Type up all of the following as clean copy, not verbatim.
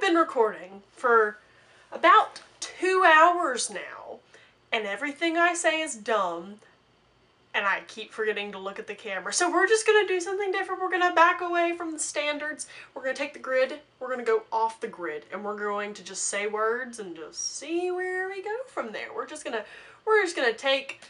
been recording for about 2 hours now, and everything I say is dumb, and I keep forgetting to look at the camera. So we're just gonna do something different. We're gonna back away from the standards. We're gonna take the grid, we're gonna go off the grid, and we're going to just say words and just see where we go from there. We're just gonna take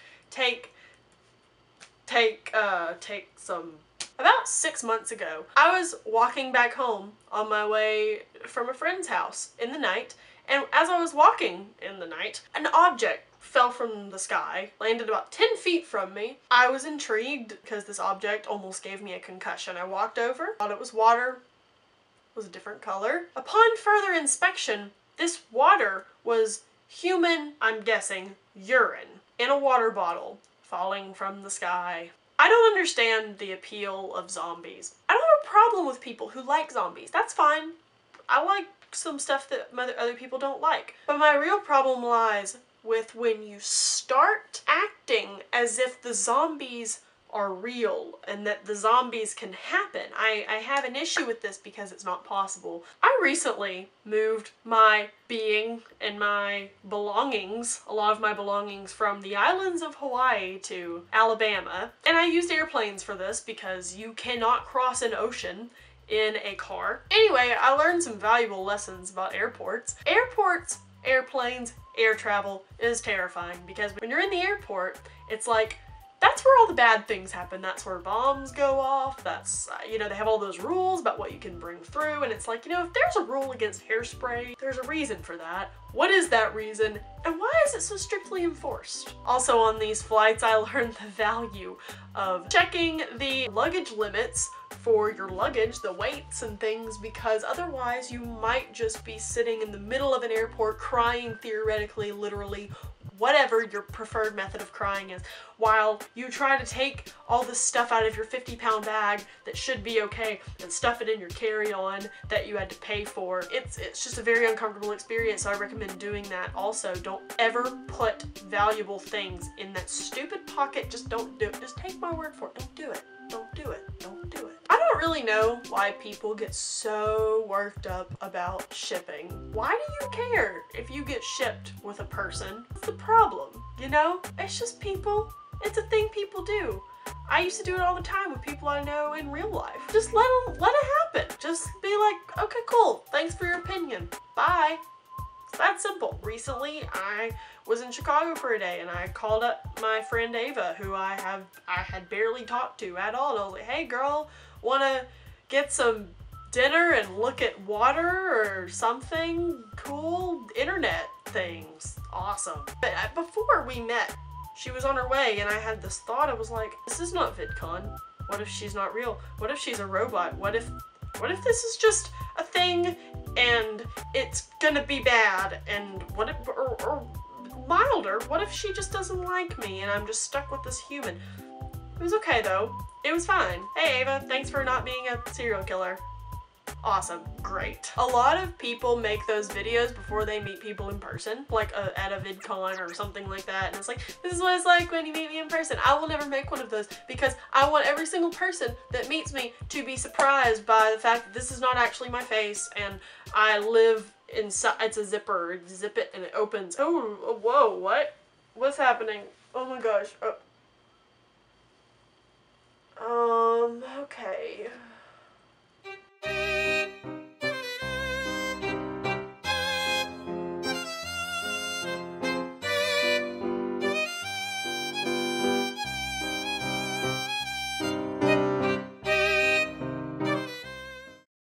some. About 6 months ago, I was walking back home on my way from a friend's house in the night, and as I was walking in the night, an object fell from the sky, landed about 10 feet from me. I was intrigued because this object almost gave me a concussion. I walked over, thought it was water, it was a different color. Upon further inspection, this water was human, I'm guessing, urine in a water bottle falling from the sky. I don't understand the appeal of zombies. I don't have a problem with people who like zombies. That's fine. I like some stuff that other people don't like. But my real problem lies with when you start acting as if the zombies are real and that the zombies can happen. I have an issue with this because it's not possible. I recently moved my being and my belongings, a lot of my belongings, from the islands of Hawaii to Alabama. And I used airplanes for this because you cannot cross an ocean in a car. Anyway, I learned some valuable lessons about airports. Airports, airplanes, air travel is terrifying because when you're in the airport, it's like, that's where all the bad things happen. That's where bombs go off. That's, you know, they have all those rules about what you can bring through. And it's like, you know, if there's a rule against hairspray, there's a reason for that. What is that reason? And why is it so strictly enforced? Also on these flights, I learned the value of checking the luggage limits for your luggage, the weights and things, because otherwise you might just be sitting in the middle of an airport crying, theoretically, literally, whatever your preferred method of crying is, while you try to take all this stuff out of your 50-pound bag that should be okay and stuff it in your carry-on that you had to pay for. It's just a very uncomfortable experience, so I recommend doing that. Also, don't ever put valuable things in that stupid pocket. Just don't do it. Just take my word for it. Don't do it. Don't do it. Don't do it. I don't really know why people get so worked up about shipping. Why do you care if you get shipped with a person? What's the problem? You know? It's just people. It's a thing people do. I used to do it all the time with people I know in real life. Just let it happen. Just be like, okay, cool. Thanks for your opinion. Bye. It's that simple. Recently, I was in Chicago for a day and I called up my friend Ava, who I had barely talked to at all. And I was like, hey girl, wanna get some dinner and look at water or something cool? Internet things. Awesome. But before we met, she was on her way and I had this thought. I was like, this is not VidCon. What if she's not real? What if she's a robot? What if this is just a thing and it's gonna be bad? And what if, or milder, what if she just doesn't like me and I'm just stuck with this human? It was okay though. It was fine. Hey Ava, thanks for not being a serial killer. Awesome. Great. A lot of people make those videos before they meet people in person, like at a VidCon or something like that, and it's like, this is what it's like when you meet me in person. I will never make one of those because I want every single person that meets me to be surprised by the fact that this is not actually my face and I live inside. It's a zipper. Zip it and it opens. Oh, whoa, what? What's happening? Oh my gosh. Okay.